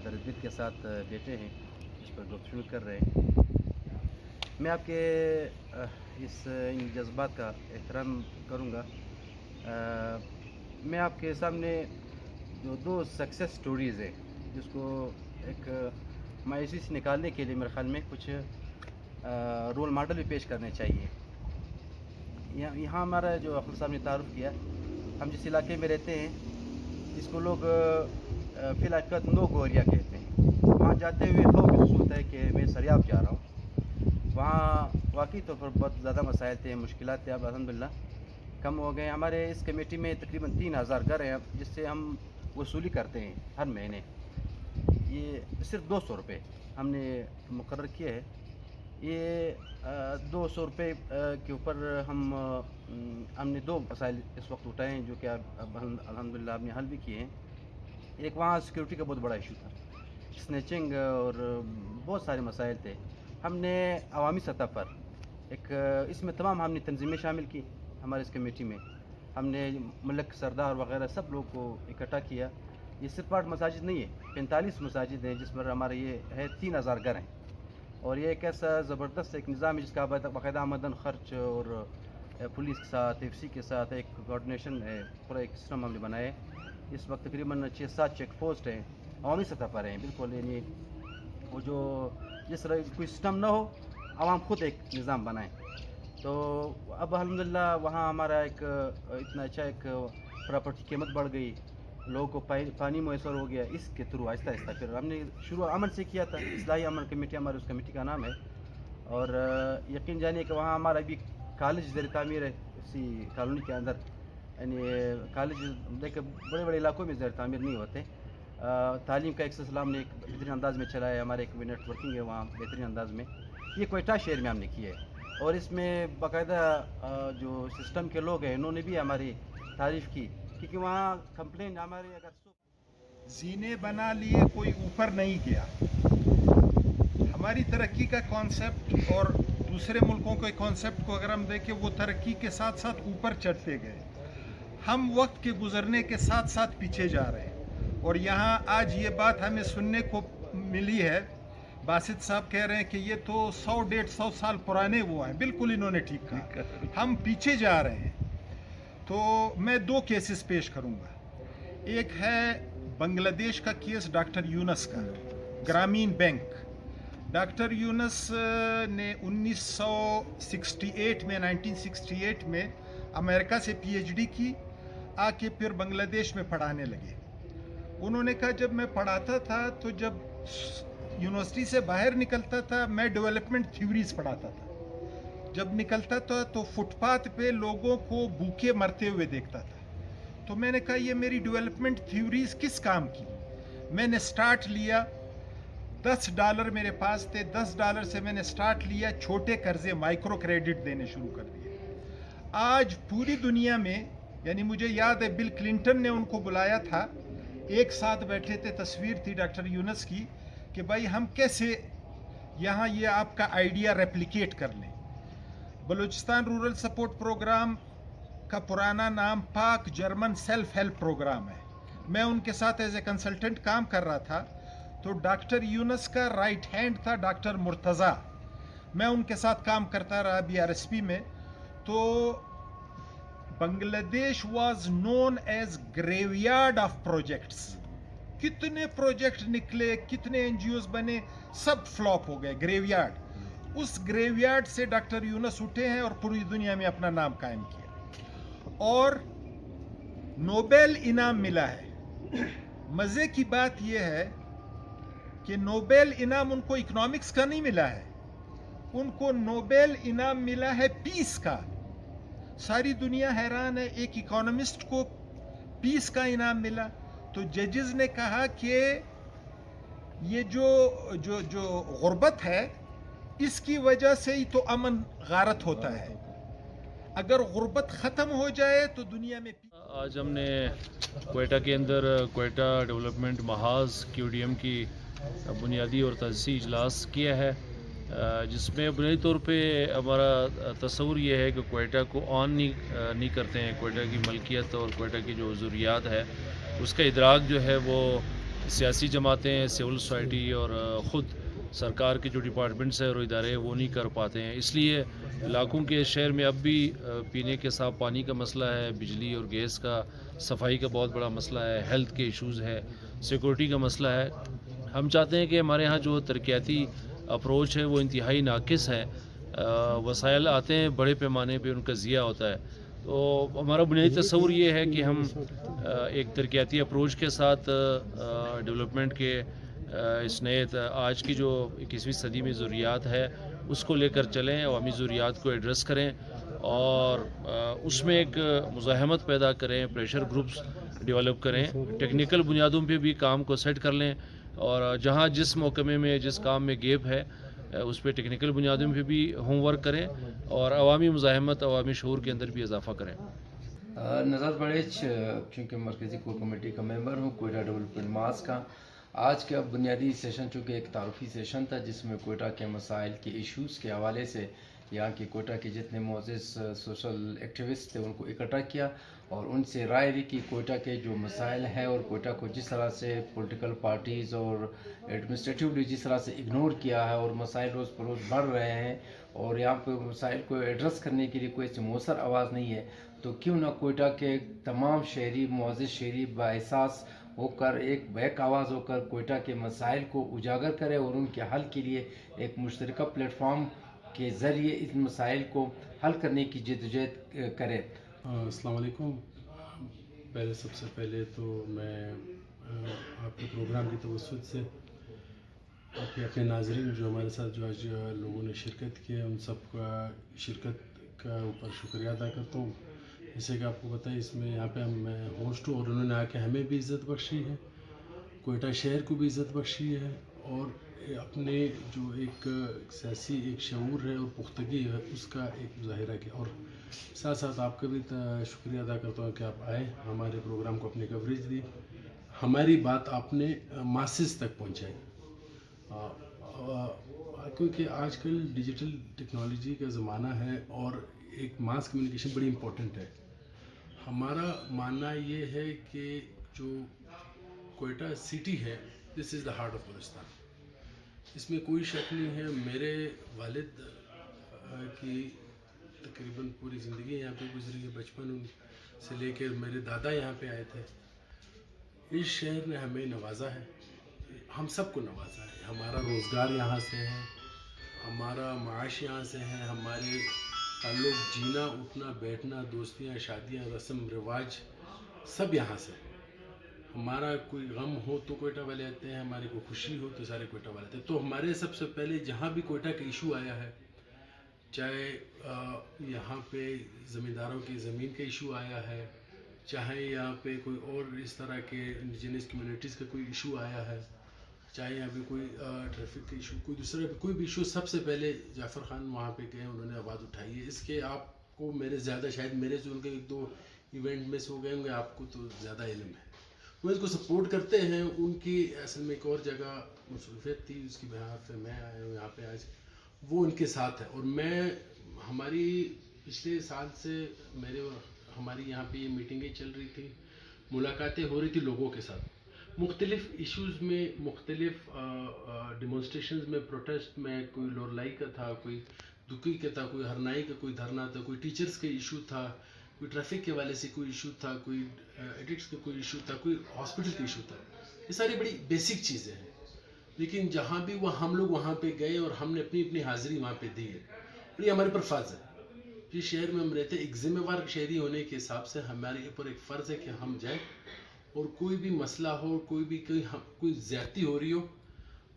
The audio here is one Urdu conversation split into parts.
تردد کے ساتھ بیٹھے ہیں، اس پر گفتگو کر رہے ہیں۔ میں آپ کے ان جذبات کا احترام کروں گا۔ میں آپ کے سامنے جو دو سکسیس سٹوریز ہیں، جس کو ایک مایوسی سے نکالنے کے لیے میرے خیال میں کچھ رول ماڈل بھی پیش کرنے چاہیے۔ یہاں ہمارا جو اخل صاحب نے تعارف کیا، ہم جس علاقے میں رہتے ہیں جس کو لوگ فی الحقیقت نو گوریا کہتے ہیں، وہاں جاتے ہوئے خوف محسوس ہوتا ہے کہ میں سریاب جا رہا ہوں۔ وہاں واقعی طور پر بہت زیادہ مسائل تھے، مشکلات تھے، اب الحمدللہ کم ہو گئے۔ ہمارے اس کمیٹی میں تقریباً 3000 گھر ہیں، جس سے ہم وصولی کرتے ہیں ہر مہینے۔ یہ صرف 200 روپے ہم نے مقرر کیا ہے۔ یہ 200 روپے کے اوپر ہم نے دو مسائل اس وقت اٹھائے ہیں، جو کہ اب الحمدللہ ہم نے حل بھی کیے ہیں۔ ایک وہاں سیکیورٹی کا بہت بڑا ایشو تھا، سنیچنگ اور بہت سارے مسائل تھے۔ ہم نے عوامی سطح پر اس میں تمام ہم نے تنظیمیں شامل کی ہمارے اس کمیٹی میں۔ ہم نے ملک سردار وغیرہ سب لوگ کو اکٹھا کیا۔ یہ صرف 8 مساجد نہیں ہے، 45 مساجد ہیں، جس پر ہمارے یہ ہے 3000 گھر ہیں۔ اور یہ ایک ایسا زبردست ایک نظام ہے جس کا باقاعدہ آمدن خرچ اور پولیس کے ساتھ، ایف سی کے ساتھ ایک کوآرڈینیشن ہے، پورا ایک سسٹم ہم نے بنایا ہے۔ اس وقت تقریباً 6-7 چیک پوسٹ ہیں، عوامی سطح پر ہیں بالکل، یعنی وہ جو جس طرح کوئی سسٹم نہ ہو، عوام خود ایک نظام بنائیں۔ تو اب الحمدللہ وہاں ہمارا ایک اتنا اچھا ایک پراپرٹی قیمت بڑھ گئی، لوگوں کو پانی میسر ہو گیا۔ اس کے تھرو آہستہ آہستہ پھر ہم نے شروع عمل سے کیا تھا، اصلاحی عمل کمیٹی ہمارے اس کمیٹی کا نام ہے۔ اور یقین جانیے کہ وہاں ہمارا بھی کالج زیر تعمیر ہے، اسی کالونی کے اندر، یعنی کالج دیکھیں بڑے بڑے علاقوں میں زیر تعمیر نہیں ہوتے۔ تعلیم کا ایک سلسلہ ہم نے ایک بہترین انداز میں چلایا ہے، ہمارے ایک نیٹ ورکنگ ہے وہاں بہترین انداز میں۔ یہ کوئٹہ شہر میں ہم نے کیا ہے، اور اس میں باقاعدہ جو سسٹم کے لوگ ہیں انہوں نے بھی ہماری تعریف کی، کیونکہ وہاں کمپلین ہمارے زینے بنا لیے کوئی اوپر نہیں گیا۔ ہماری ترقی کا کانسیپٹ اور دوسرے ملکوں کے کانسیپٹ کو اگر ہم دیکھیں، وہ ترقی کے ساتھ ساتھ اوپر چڑھتے گئے، ہم وقت کے گزرنے کے ساتھ ساتھ پیچھے جا رہے ہیں۔ اور یہاں آج یہ بات ہمیں سننے کو ملی ہے، باسط صاحب کہہ رہے ہیں کہ یہ تو 100-150 سال پرانے وہ ہیں، بالکل انہوں نے ٹھیک کہا، ہم پیچھے جا رہے ہیں۔ تو میں 2 کیسز پیش کروں گا۔ ایک ہے بنگلہ دیش کا کیس ڈاکٹر یونس کا، گرامین بینک۔ ڈاکٹر یونس نے 1968 میں امریکہ سے پی ایچ ڈی کی، آ کے پھر بنگلہ دیش میں پڑھانے لگے۔ انہوں نے کہا جب میں پڑھاتا تھا تو جب یونیورسٹی سے باہر نکلتا تھا میں ڈیولپمنٹ تھیوریز پڑھاتا تھا، جب نکلتا تھا تو فٹ پاتھ پہ لوگوں کو بھوکے مرتے ہوئے دیکھتا تھا۔ تو میں نے کہا یہ میری ڈیولپمنٹ تھیوریز کس کام کی؟ میں نے سٹارٹ لیا، $10 میرے پاس تھے، $10 سے میں نے سٹارٹ لیا، چھوٹے قرضے مائکرو کریڈٹ دینے شروع کر دیے۔ آج پوری دنیا میں، یعنی مجھے یاد ہے بل کلنٹن نے ان کو بلایا تھا، ایک ساتھ بیٹھے تھے، تصویر تھی ڈاکٹر یونس کی کہ بھائی ہم کیسے یہاں یہ آپ کا آئیڈیا ریپلیکیٹ کر لیں۔ بلوچستان رورل سپورٹ پروگرام کا پرانا نام پاک جرمن سیلف ہیلپ پروگرام ہے۔ میں ان کے ساتھ ایز اے کنسلٹنٹ کام کر رہا تھا، تو ڈاکٹر یونس کا رائٹ ہینڈ تھا ڈاکٹر مرتضیٰ، میں ان کے ساتھ کام کرتا رہا BRSP میں۔ تو Bangladesh was known as graveyard of projects, کتنے پروجیکٹ نکلے، کتنے NGOs بنے، سب فلاپ ہو گئے، گریو یارڈ۔ اس گریو یارڈ سے ڈاکٹر یونس اٹھے ہیں اور پوری دنیا میں اپنا نام قائم کیا، اور نوبیل انعام ملا ہے۔ مزے کی بات یہ ہے کہ نوبیل انعام ان کو اکنامکس کا نہیں ملا ہے، ان کو نوبیل انعام ملا ہے پیس کا۔ ساری دنیا حیران ہے، ایک اکانومسٹ کو پیس کا انعام ملا۔ تو ججز نے کہا کہ یہ جو غربت ہے، اس کی وجہ سے ہی تو امن غارت ہوتا ہے۔ اگر غربت ختم ہو جائے تو دنیا میں آج ہم نے کوئٹہ کے اندر کوئٹہ ڈیولپمنٹ محاذ QDM کی بنیادی اور تاسیسی اجلاس کیا ہے، جس میں بنیادی طور پہ ہمارا تصور یہ ہے کہ کوئٹہ کو آن نہیں کرتے ہیں، کوئٹہ کی ملکیت اور کوئٹہ کی جو ضروریات ہے اس کا ادراک جو ہے وہ سیاسی جماعتیں, سول سوسائٹی اور خود سرکار کے جو ڈپارٹمنٹس ہیں اور ادارے ہیں وہ نہیں کر پاتے ہیں. اس لیے علاقوں کے شہر میں اب بھی پینے کے صاف پانی کا مسئلہ ہے, بجلی اور گیس کا, صفائی کا بہت بڑا مسئلہ ہے, ہیلتھ کے ایشوز ہے, سیکورٹی کا مسئلہ ہے. ہم چاہتے ہیں کہ ہمارے ہاں جو ترقیاتی اپروچ ہے وہ انتہائی ناقص ہے. وسائل آتے ہیں بڑے پیمانے پہ, ان کا ضیاع ہوتا ہے. تو ہمارا بنیادی تصور یہ ہے کہ ہم ایک ترقیاتی اپروچ کے ساتھ ڈیولپمنٹ کے اس نئے آج کی جو 21ویں صدی میں ضروریات ہے اس کو لے کر چلیں, عوامی ضروریات کو ایڈریس کریں اور اس میں ایک مزاحمت پیدا کریں, پریشر گروپس ڈیولپ کریں, ٹیکنیکل بنیادوں پہ بھی کام کو سیٹ کر لیں اور جہاں جس محکمے میں جس کام میں گیپ ہے اس پہ ٹیکنیکل بنیادوں پہ بھی ہوم ورک کریں اور عوامی مزاحمت, عوامی شعور کے اندر بھی اضافہ کریں. نژاد بڑیچ چونکہ مرکزی کور کمیٹی کا ممبر ہوں کوئٹہ ڈیولپمنٹ ماس کا. آج کا بنیادی سیشن چونکہ ایک تعارفی سیشن تھا جس میں کوئٹہ کے مسائل کے ایشوز کے حوالے سے یہاں کے کوئٹہ کے جتنے معزز سوشل ایکٹیوسٹ تھے ان کو اکٹھا کیا اور ان سے رائے لی کہ کوئٹہ کے جو مسائل ہیں اور کوئٹہ کو جس طرح سے پولیٹیکل پارٹیز اور ایڈمنسٹریٹیولی جس طرح سے اگنور کیا ہے اور مسائل روز بروز بڑھ رہے ہیں اور یہاں پہ مسائل کو ایڈریس کرنے کے لیے کوئی ایسی مؤثر آواز نہیں ہے, تو کیوں نہ کوئٹہ کے تمام شہری, معزز شہری بااحساس ہو کر ایک بیک آواز ہو کر کوئٹہ کے مسائل کو اجاگر کرے اور ان کے حل کے لیے ایک مشترکہ پلیٹ فارم کے ذریعے ان مسائل کو حل کرنے کی جدوجہد کرے. السلام علیکم. سب سے پہلے تو میں آپ کے پروگرام کی توسط سے آپ کے اپنے ناظرین جو ہمارے ساتھ جو آج لوگوں نے شرکت کی ہے ان سب کا شرکت کا اوپر شکریہ ادا کرتا ہوں. جیسے کہ آپ کو پتہ ہے اس میں یہاں پہ میں ہوسٹ ہوں اور انہوں نے آ کے ہمیں بھی عزت بخشی ہے, کوئٹہ شہر کو بھی عزت بخشی ہے اور اپنے جو ایک سیاسی ایک شعور ہے اور پختگی ہے اس کا ایک مظاہرہ کیا. اور ساتھ ساتھ آپ کا بھی شکریہ ادا کرتا ہوں کہ آپ آئے, ہمارے پروگرام کو اپنی کوریج دی, ہماری بات آپ نے ماسز تک پہنچائی. کیونکہ آج کل ڈیجیٹل ٹیکنالوجی کا زمانہ ہے اور ایک ماس کمیونیکیشن بڑی امپورٹنٹ ہے. ہمارا ماننا یہ ہے کہ جو کوئٹہ سٹی ہے دس از دا ہارٹ آف بلوچستان, اس میں کوئی شک نہیں ہے. میرے والد کی تقریباً پوری زندگی یہاں پہ گزری ہے, بچپن سے لے کے میرے دادا یہاں پہ آئے تھے. اس شہر نے ہمیں نوازا ہے, ہم سب کو نوازا ہے. ہمارا روزگار یہاں سے ہے, ہمارا معاش یہاں سے ہے, ہمارے تعلق جینا اٹھنا بیٹھنا دوستیاں شادیاں رسم رواج سب یہاں سے. ہمارا کوئی غم ہو تو کوئٹہ والے آتے ہیں, ہماری کوئی خوشی ہو تو سارے کوئٹہ والے آتے ہیں. تو ہمارے سب سے پہلے جہاں بھی کوئٹہ کا ایشو آیا ہے, چاہے یہاں پہ زمینداروں کی زمین کا ایشو آیا ہے, چاہے یہاں پہ کوئی اور اس طرح کے انڈیجنس کمیونٹیز کا کوئی ایشو آیا ہے, چاہے یہاں پہ کوئی ٹریفک کا ایشو, کوئی دوسرا کوئی بھی ایشو, سب سے پہلے جعفر خان وہاں پہ گئے, انہوں نے آواز اٹھائی ہے. اس کے آپ کو میرے زیادہ شاید میرے سے ان کے 1-2 ایونٹ مس ہو گئے ہوں گے, آپ کو تو زیادہ علم ہے. وہ اس کو سپورٹ کرتے ہیں. ان کی اصل میں ایک اور جگہ مصروفیت تھی, اس کی بنا پہ میں آیا ہوں یہاں پہ آج. وہ ان کے ساتھ ہے اور میں ہماری پچھلے سال سے ہماری یہاں پہ یہ میٹنگیں چل رہی تھی, ملاقاتیں ہو رہی تھی لوگوں کے ساتھ, مختلف ایشوز میں, مختلف ڈیمونسٹریشنز میں, پروٹیسٹ میں. کوئی لورلائی کا تھا, کوئی دکھی کا تھا, کوئی ہرنائی کا کوئی دھرنا تھا, کوئی ٹیچرز کا ایشو تھا, کوئی ٹریفک کے حوالے سے کوئی ایشو تھا, کوئی ایڈکٹس کا کوئی ایشو تھا, کوئی ہاسپٹل کا ایشو تھا. یہ ساری بڑی بیسک چیزیں ہیں, لیکن جہاں بھی ہم لوگ وہاں پہ گئے اور ہم نے اپنی حاضری وہاں پہ دی ہے. اور یہ ہمارے پر فرض ہے, جس شہر میں ہم رہتے ہیں ایک ذمہ وار شہری ہونے کے حساب سے ہمارے اوپر ایک فرض ہے کہ ہم جائیں اور کوئی بھی مسئلہ ہو, کوئی زیادتی ہو رہی ہو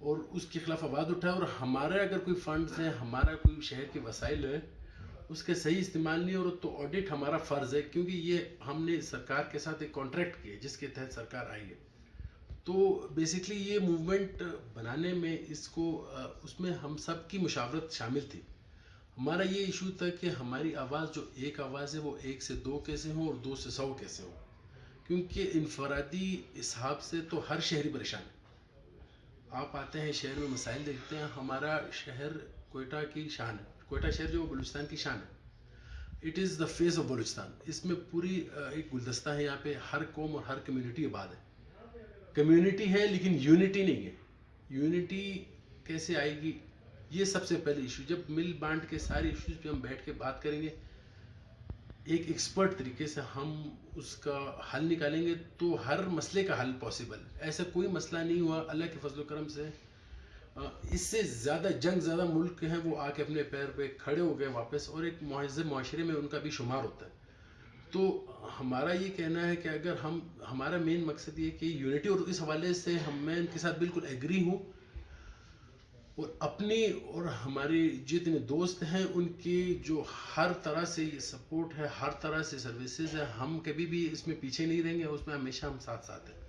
اور اس کے خلاف آواز اٹھائے. اور ہمارا اگر کوئی فنڈز ہیں, ہمارا کوئی شہر کے وسائل ہے, اس کے صحیح استعمال نہیں ہو رہا تو آڈٹ ہمارا فرض ہے, کیونکہ یہ ہم نے سرکار کے ساتھ ایک کانٹریکٹ کیا جس کے تحت سرکار آئی ہے. تو بیسکلی یہ موومنٹ بنانے میں اس میں ہم سب کی مشاورت شامل تھی. ہمارا یہ ایشو تھا کہ ہماری آواز جو ایک آواز ہے وہ 1 سے 2 کیسے ہوں اور 2 سے 100 کیسے ہوں, کیونکہ انفرادی حساب سے تو ہر شہری پریشان ہے. آپ آتے ہیں شہر میں مسائل دیکھتے ہیں. ہمارا شہر کوئٹہ کی شان ہے, کوئٹہ شہر جو بلوچستان کی شان ہے, it is the face of Balochistan. اس میں پوری ایک گلدستہ ہے, یہاں پہ ہر قوم اور ہر کمیونٹی آباد ہے. کمیونٹی ہے لیکن یونٹی نہیں ہے. یونٹی کیسے آئے گی؟ یہ سب سے پہلے ایشو. جب مل بانٹ کے سارے ایشوز پہ ہم بیٹھ کے بات کریں گے ایک ایکسپرٹ طریقے سے, ہم اس کا حل نکالیں گے تو ہر مسئلے کا حل پاسبل. ایسا کوئی مسئلہ نہیں ہوا اللہ کے فضل و کرم سے. اس سے زیادہ زیادہ ملک ہیں وہ آ کے اپنے پیر پہ کھڑے ہو گئے واپس, اور ایک مہذب معاشرے میں ان کا بھی شمار ہوتا ہے. تو ہمارا یہ کہنا ہے کہ اگر ہمارا مین مقصد یہ کہ یونٹی, اور اس حوالے سے میں ان کے ساتھ بالکل ایگری ہوں, اور اپنی اور ہمارے جتنے دوست ہیں ان کی جو ہر طرح سے یہ سپورٹ ہے, ہر طرح سے سروسز ہے, ہم کبھی بھی اس میں پیچھے نہیں رہیں گے, اس میں ہمیشہ ہم ساتھ ہیں.